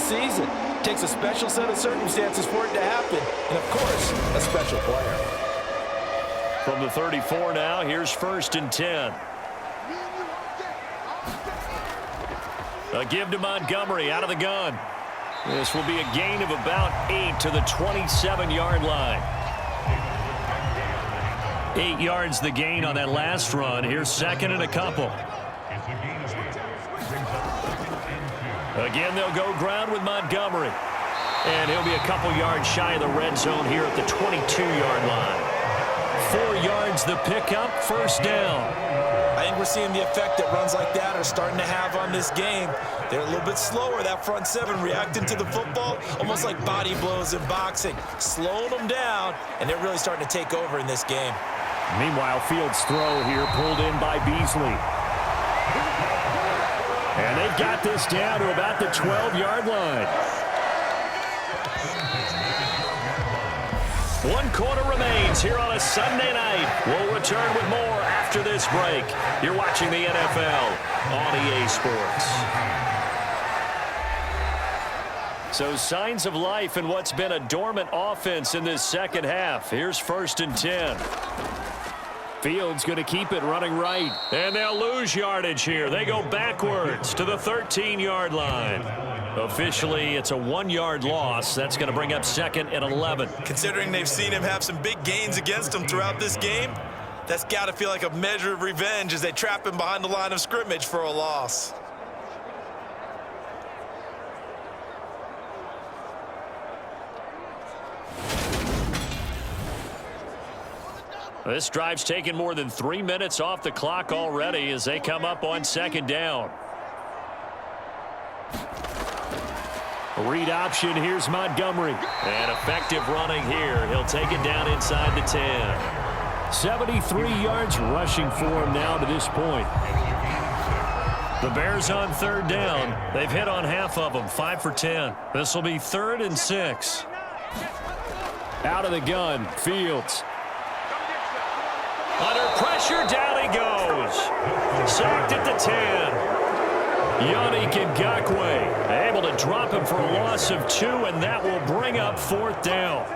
season. It takes a special set of circumstances for it to happen, and, of course, a special player. From the 34 now, here's 1st and 10. A give to Montgomery out of the gun. This will be a gain of about 8 to the 27-yard line. 8 yards the gain on that last run. Here's 2nd and a couple. Again, they'll go ground with Montgomery. And he'll be a couple yards shy of the red zone here at the 22-yard line. 4 yards the pickup, 1st down. I think we're seeing the effect that runs like that are starting to have on this game. They're a little bit slower, that front seven, reacting to the football, almost like body blows in boxing, slowing them down, and they're really starting to take over in this game. Meanwhile, Fields' throw here pulled in by Beasley. And they've got this down to about the 12-yard line. 1 quarter remains here on a Sunday night. We'll return with more after this break. You're watching the NFL on EA Sports. So signs of life in what's been a dormant offense in this second half. Here's 1st and 10. Fields going to keep it running right. And they'll lose yardage here. They go backwards to the 13-yard line. Officially, it's a 1-yard loss. That's going to bring up 2nd and 11. Considering they've seen him have some big gains against them throughout this game, that's got to feel like a measure of revenge as they trap him behind the line of scrimmage for a loss. This drive's taken more than 3 minutes off the clock already as they come up on 2nd down. Read option, here's Montgomery. And effective running here. He'll take it down inside the 10. 73 yards rushing for him now to this point. The Bears on 3rd down. They've hit on half of them, 5 for 10. This will be 3rd and 6. Out of the gun, Fields. Under pressure, down he goes. Sacked at the 10. Yannick Ngakoue able to drop him for a loss of 2, and that will bring up 4th down.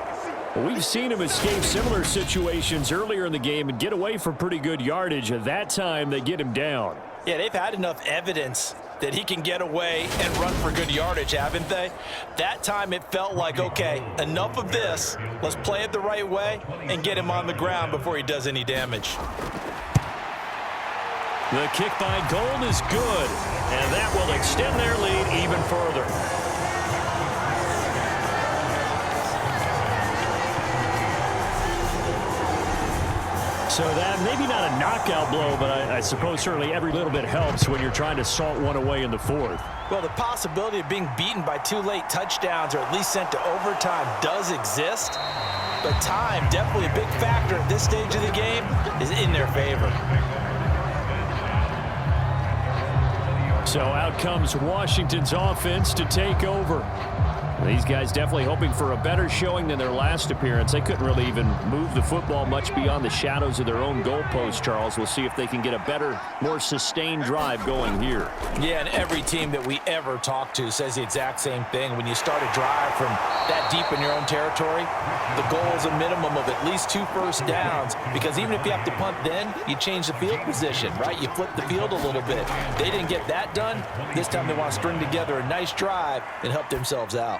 We've seen him escape similar situations earlier in the game and get away for pretty good yardage. At that time, they get him down. Yeah, they've had enough evidence that he can get away and run for good yardage, haven't they? That time it felt like, okay, enough of this. Let's play it the right way and get him on the ground before he does any damage. The kick by Gold is good, and that will extend their lead even further. So that maybe not a knockout blow, but I suppose certainly every little bit helps when you're trying to salt one away in the 4th. Well, the possibility of being beaten by 2 late touchdowns or at least sent to overtime does exist, but time, definitely a big factor at this stage of the game, is in their favor. So out comes Washington's offense to take over. These guys definitely hoping for a better showing than their last appearance. They couldn't really even move the football much beyond the shadows of their own goalpost, Charles. We'll see if they can get a better, more sustained drive going here. Yeah, and every team that we ever talk to says the exact same thing. When you start a drive from that deep in your own territory, the goal is a minimum of at least 2 first downs, because even if you have to punt then, you change the field position, right? You flip the field a little bit. They didn't get that done. This time they want to string together a nice drive and help themselves out.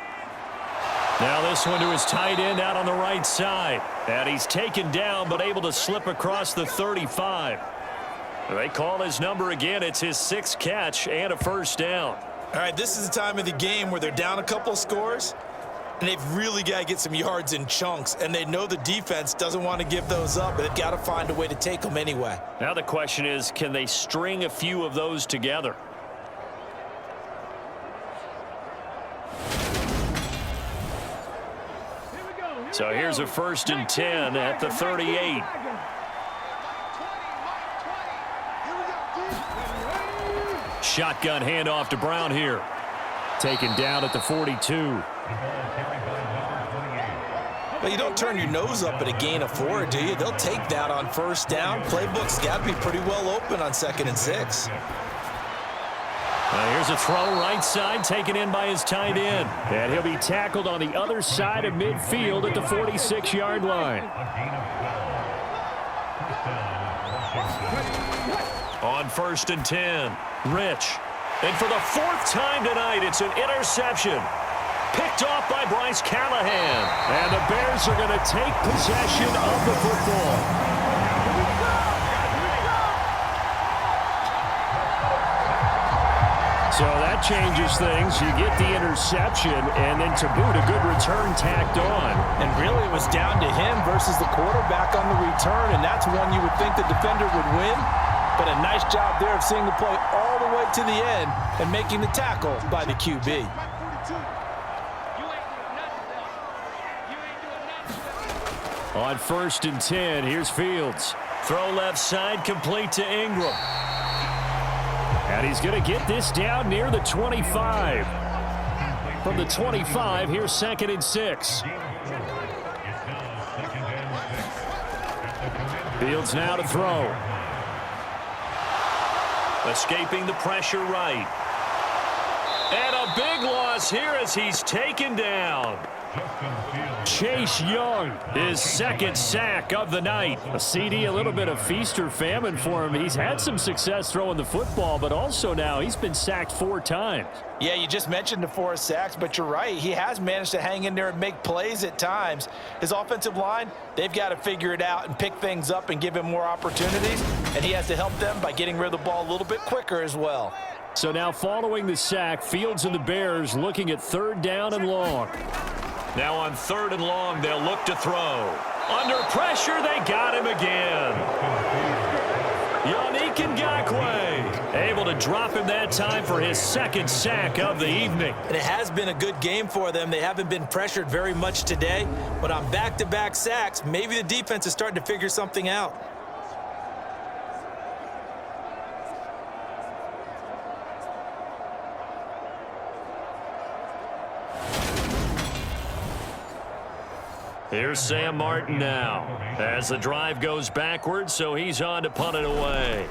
Now this one to his tight end out on the right side. And he's taken down but able to slip across the 35. They call his number again. It's his 6th catch and a 1st down. All right, this is the time of the game where they're down a couple of scores, and they've really got to get some yards in chunks, and they know the defense doesn't want to give those up, but they've got to find a way to take them anyway. Now the question is, can they string a few of those together? So here's a 1st and 10 at the 38. Shotgun handoff to Brown here. Taken down at the 42. Well, you don't turn your nose up at a gain of 4, do you? They'll take that on 1st down. Playbook's got to be pretty well open on 2nd and 6. Here's a throw right side, taken in by his tight end. And he'll be tackled on the other side of midfield at the 46-yard line. On 1st and 10, Rich. And for the 4th time tonight, it's an interception. Picked off by Bryce Callahan. And the Bears are going to take possession of the football. So that changes things. You get the interception, and then to boot, a good return tacked on. And really it was down to him versus the quarterback on the return, and that's one you would think the defender would win. But a nice job there of seeing the play all the way to the end and making the tackle by the QB. On 1st and 10, here's Fields. Throw left side, complete to Ingram. And he's going to get this down near the 25. From the 25, here's 2nd and 6. Fields now to throw. Escaping the pressure right. And a big loss here as he's taken down. Chase Young, his 2nd sack of the night. A CD, a little bit of feast or famine for him. He's had some success throwing the football, but also now he's been sacked 4 times. Yeah, you just mentioned the 4 sacks, but you're right. He has managed to hang in there and make plays at times. His offensive line, they've got to figure it out and pick things up and give him more opportunities, and he has to help them by getting rid of the ball a little bit quicker as well. So now following the sack, Fields and the Bears looking at 3rd down and long. Now on 3rd and long, they'll look to throw. Under pressure, they got him again. Yannick Ngakoue able to drop him that time for his 2nd sack of the evening. And it has been a good game for them. They haven't been pressured very much today, but on back-to-back sacks, maybe the defense is starting to figure something out. Here's Sam Martin now as the drive goes backwards, so he's on to punt it away.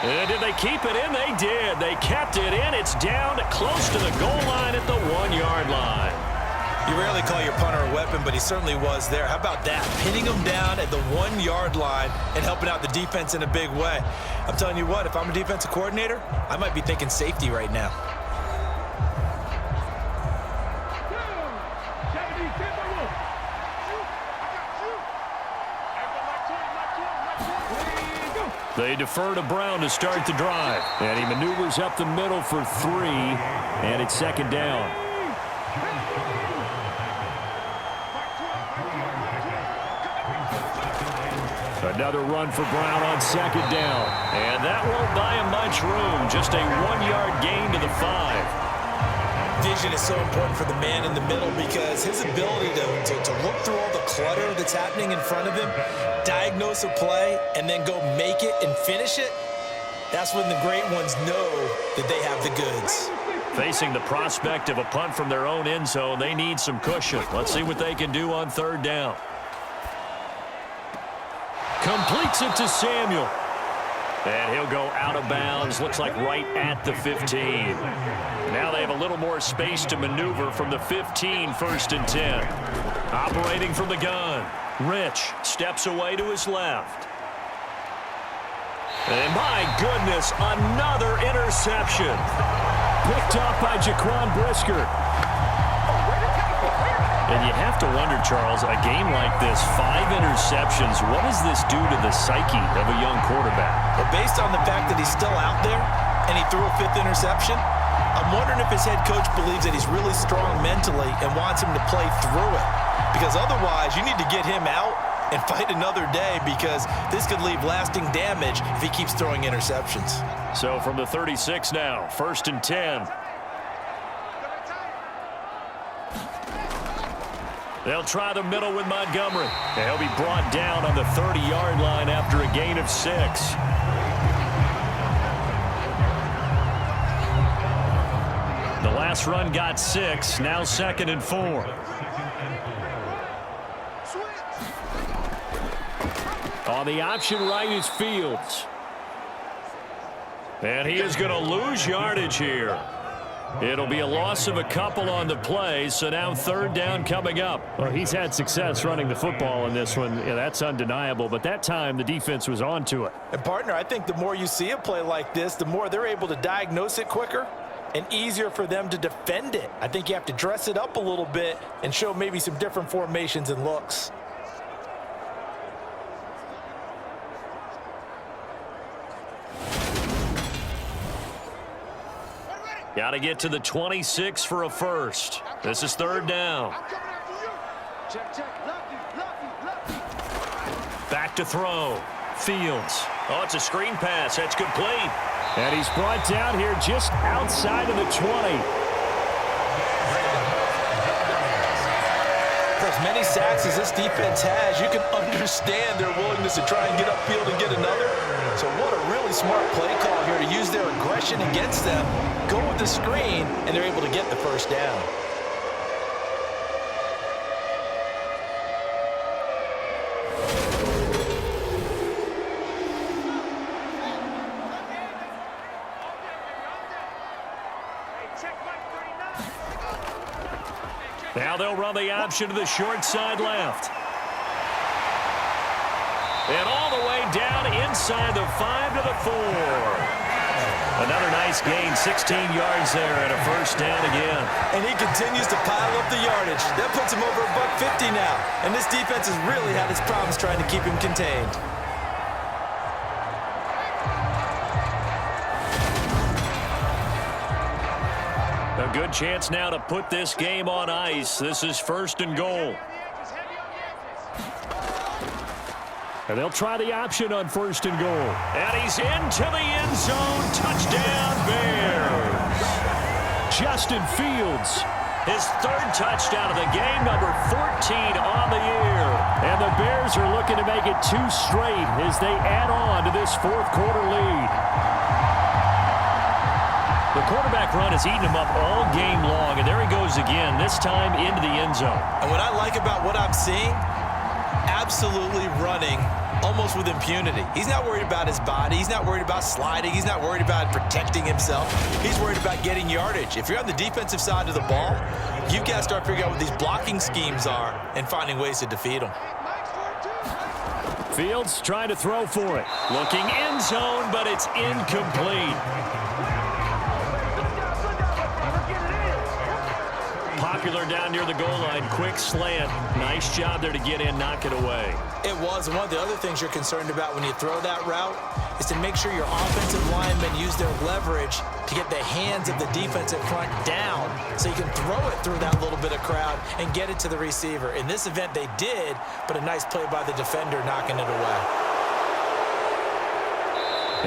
And did they keep it in? They did. They kept it in. It's down close to the goal line at the 1-yard line. You rarely call your punter a weapon, but he certainly was there. How about that? Pinning him down at the 1-yard line and helping out the defense in a big way. I'm telling you what, if I'm a defensive coordinator, I might be thinking safety right now. They defer to Brown to start the drive. And he maneuvers up the middle for 3, and it's 2nd down. Another run for Brown on 2nd down. And that won't buy him much room. Just a 1-yard gain to the 5. Vision is so important for the man in the middle because his ability to look through all the clutter that's happening in front of him, diagnose a play, and then go make it and finish it, that's when the great ones know that they have the goods. Facing the prospect of a punt from their own end zone, they need some cushion. Let's see what they can do on 3rd down. Completes it to Samuel. And he'll go out of bounds. Looks like right at the 15. Now they have a little more space to maneuver from the 15, 1st and 10. Operating from the gun. Rich steps away to his left. And my goodness, another interception. Picked off by Jaquan Brisker. And you have to wonder, Charles, a game like this, 5 interceptions, what does this do to the psyche of a young quarterback? Well, based on the fact that he's still out there and he threw a 5th interception, I'm wondering if his head coach believes that he's really strong mentally and wants him to play through it. Because otherwise, you need to get him out and fight another day because this could leave lasting damage if he keeps throwing interceptions. So from the 36 now, 1st and 10. They'll try the middle with Montgomery. He'll be brought down on the 30-yard line after a gain of 6. The last run got 6, now 2nd and 4. On the option right is Fields. And he is going to lose yardage here. It'll be a loss of a couple on the play, so now third down coming up. Well, he's had success running the football in this one. Yeah, that's undeniable, but that time the defense was on to it. And, partner, I think the more you see a play like this, the more they're able to diagnose it quicker and easier for them to defend it. I think you have to dress it up a little bit and show maybe some different formations and looks. Got to get to the 26 for a first. This is third down. Back to throw. Fields. Oh, it's a screen pass. That's complete. And he's brought down here just outside of the 20. For as many sacks as this defense has, you can understand their willingness to try and get upfield and get another. So what a really smart play call here to use their aggression against them, go with the screen, and they're able to get the first down. Now they'll run the option to the short side left. And all the way down inside the 5 to the 4. Another nice gain, 16 yards there and a first down again. And he continues to pile up the yardage. That puts him over $150 now. And this defense has really had its problems trying to keep him contained. A good chance now to put this game on ice. This is first and goal. And they'll try the option on first and goal. And he's into the end zone. Touchdown, Bears. Justin Fields. His third touchdown of the game, number 14 on the year. And the Bears are looking to make it 2 straight as they add on to this fourth quarter lead. The quarterback run has eaten him up all game long, and there he goes again, this time into the end zone. And what I like about what I'm seeing, absolutely running almost with impunity. He's not worried about his body. He's not worried about sliding. He's not worried about protecting himself. He's worried about getting yardage. If you're on the defensive side of the ball, you've got to start figuring out what these blocking schemes are and finding ways to defeat them. Fields trying to throw for it. Looking end zone, but it's incomplete. Popular down near the goal line. Quick slant. Nice job there to get in, knock it away. It was. And one of the other things you're concerned about when you throw that route is to make sure your offensive linemen use their leverage to get the hands of the defensive front down so you can throw it through that little bit of crowd and get it to the receiver. In this event, they did, but a nice play by the defender knocking it away.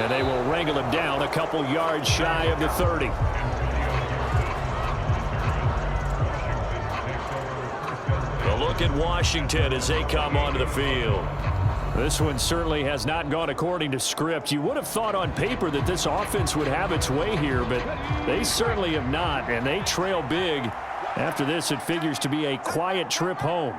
And they will wrangle him down a couple yards shy of the 30. A look at Washington as they come onto the field. This one certainly has not gone according to script. You would have thought on paper that this offense would have its way here, but they certainly have not, and they trail big. After this, it figures to be a quiet trip home.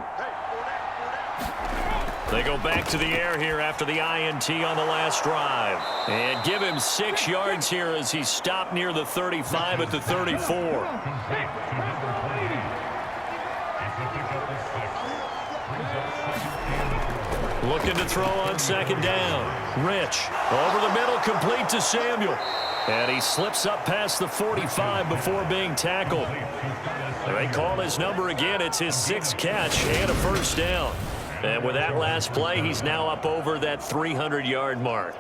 They go back to the air here after the INT on the last drive. And give him 6 yards here as he stopped near the 35 at the 34. Looking to throw on second down. Rich over the middle, complete to Samuel. And he slips up past the 45 before being tackled. They call his number again. It's his 6th catch and a first down. And with that last play, he's now up over that 300-yard mark.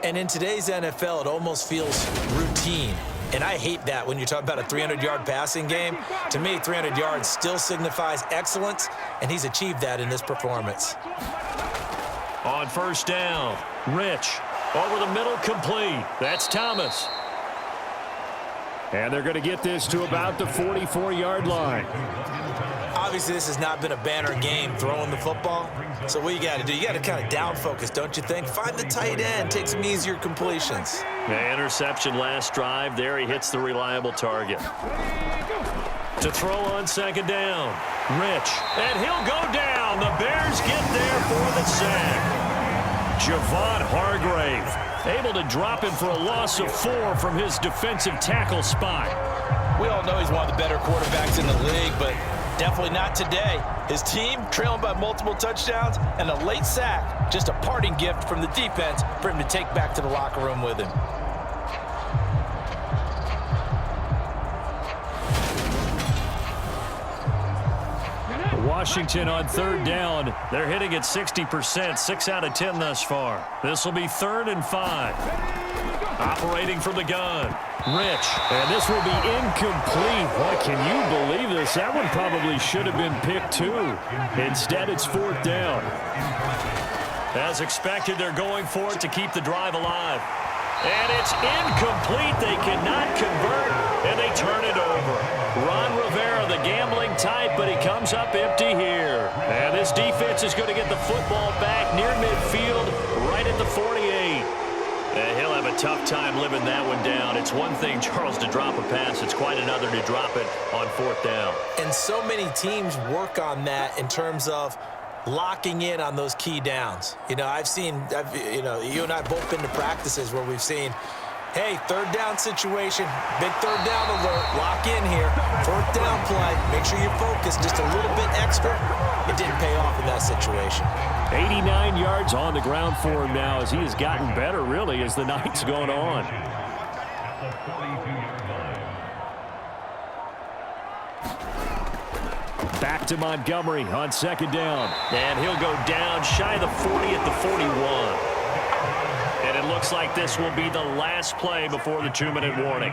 And in today's NFL, it almost feels routine. And I hate that when you talk about a 300-yard passing game. To me, 300 yards still signifies excellence, and he's achieved that in this performance. On first down, Rich over the middle, complete. That's Thomas. And they're going to get this to about the 44-yard line. Obviously, this has not been a banner game throwing the football. So what you got to do, you got to kind of down focus, don't you think? Find the tight end, take some easier completions. The interception last drive. There he hits the reliable target. To throw on second down, Rich. And he'll go down. The Bears get there for the sack. Javon Hargrave, able to drop him for a loss of 4 from his defensive tackle spot. We all know he's one of the better quarterbacks in the league, but definitely not today. His team trailing by multiple touchdowns and a late sack, just a parting gift from the defense for him to take back to the locker room with him. Washington on 3rd down. They're hitting at 60%, 6 out of 10 thus far. This will be 3rd and 5. Operating from the gun, Rich. And this will be incomplete. What, can you believe this? That one probably should have been picked too. Instead, it's 4th down. As expected, they're going for it to keep the drive alive. And it's incomplete. They cannot convert, and they turn it over. Ron Rivera, the gambling type, but he comes up empty here. And this defense is going to get the football back near midfield, right at the 48. And he'll have a tough time living that one down. It's one thing, Charles, to drop a pass. It's quite another to drop it on 4th down. And so many teams work on that in terms of locking in on those key downs. You know, you and I both been to practices where we've seen, hey, 3rd down situation, big 3rd down alert, lock in here, 4th down play, make sure you focus just a little bit extra. It didn't pay off in that situation. 89 yards on the ground for him now as he has gotten better, really, as the night's going on. Back to Montgomery on 2nd down. And he'll go down shy of the 40 at the 41. And it looks like this will be the last play before the 2-minute warning.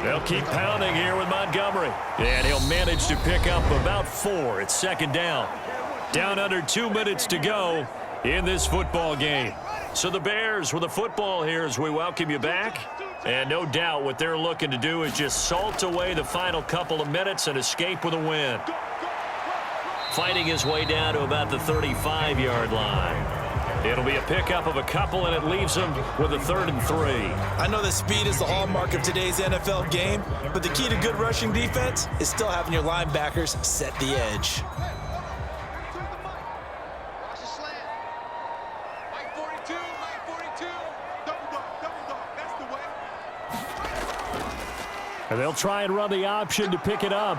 They'll keep pounding here with Montgomery. And he'll manage to pick up about 4. It's 2nd down. Down under 2 minutes to go in this football game. So the Bears with the football here as we welcome you back. And no doubt what they're looking to do is just salt away the final couple of minutes and escape with a win. Fighting his way down to about the 35-yard line. It'll be a pickup of a couple, and it leaves them with a 3rd and 3. I know that speed is the hallmark of today's NFL game, but the key to good rushing defense is still having your linebackers set the edge. And they'll try and run the option to pick it up.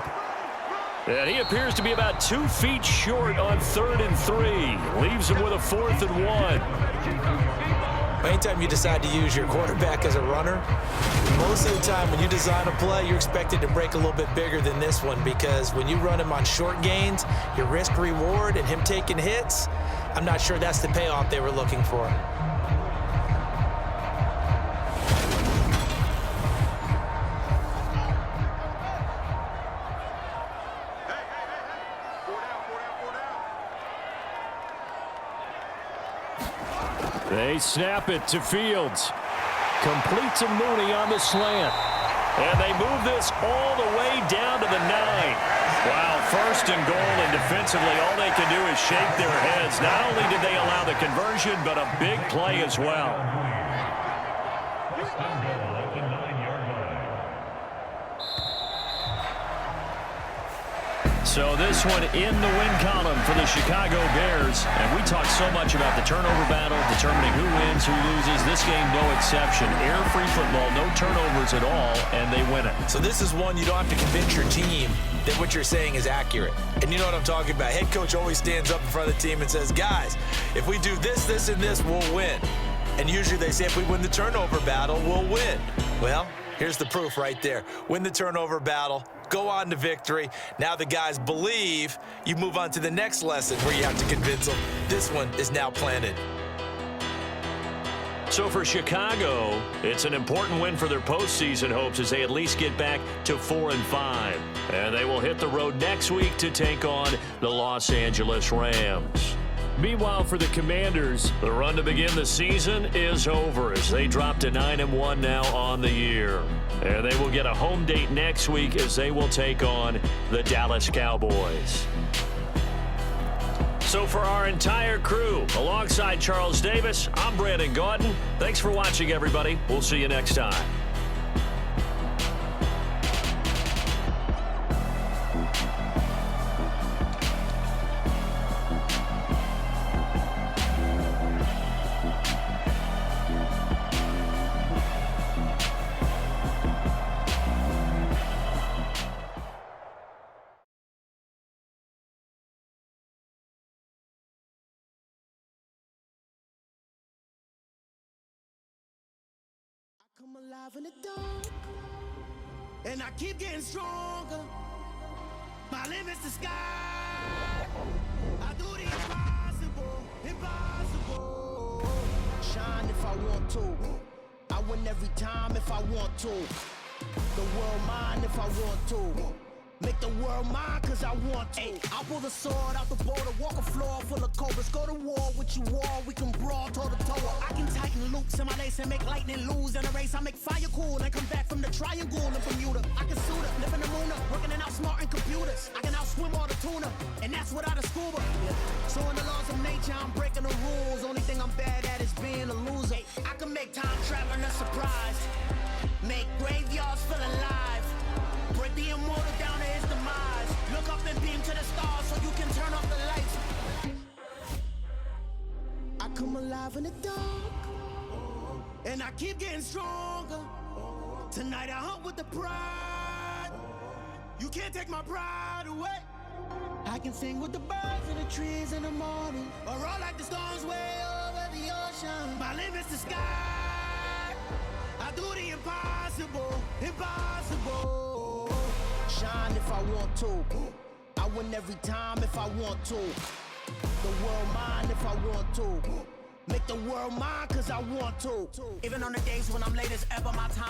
And he appears to be about 2 feet short on 3rd and 3. Leaves him with a 4th and 1. Anytime you decide to use your quarterback as a runner, most of the time when you design a play, you're expected to break a little bit bigger than this one, because when you run him on short gains, your risk-reward and him taking hits, I'm not sure that's the payoff they were looking for. They snap it to Fields. Complete to Mooney on the slant. And they move this all the way down to the 9. Wow, 1st and goal, and defensively all they can do is shake their heads. Not only did they allow the conversion, but a big play as well. So this one in the win column for the Chicago Bears. And we talk so much about the turnover battle, determining who wins, who loses. This game, no exception. Air-free football, no turnovers at all, and they win it. So this is one you don't have to convince your team that what you're saying is accurate. And you know what I'm talking about. Head coach always stands up in front of the team and says, guys, if we do this, this, and this, we'll win. And usually they say if we win the turnover battle, we'll win. Well, here's the proof right there. Win the turnover battle. Go on to victory. Now the guys believe. You move on to the next lesson where you have to convince them. This one is now planted. So for Chicago, it's an important win for their postseason hopes as they at least get back to 4-5. And they will hit the road next week to take on the Los Angeles Rams. Meanwhile, for the Commanders, the run to begin the season is over as they drop to 9-1 now on the year. And they will get a home date next week as they will take on the Dallas Cowboys. So for our entire crew, alongside Charles Davis, I'm Brandon Gaudin. Thanks for watching, everybody. We'll see you next time. come alive in the dark, and I keep getting stronger. My limit's the sky. I do the impossible, impossible. Shine if I want to. I win every time if I want to. The world mine if I want to. Make the world mine cause I want to. I'll pull the sword out the border, walk a floor full of cobras. Go to war with you all, we can brawl toe to toe. I can tighten loops in my lace and make lightning lose in a race. I make fire cool and come back from the triangle in Bermuda. I can suit up, live in the moon up, working and outsmarting computers. I can outswim all the tuna, and that's without a scuba. So in the laws of nature, I'm breaking the rules. Only thing I'm bad at is being a loser. I can make time traveling a surprise, make graveyards feel alive. Break the immortal down to his demise. Look up and beam to the stars so you can turn off the lights. I come alive in the dark, and I keep getting stronger. Tonight I hunt with the pride. You can't take my pride away. I can sing with the birds and the trees in the morning, or roll like the storms way over the ocean. My limit's the sky. I do the impossible, impossible. Shine if I want to. I win every time if I want to. The world mine if I want to. Make the world mine cause I want to. Even on the days when I'm late as ever, my time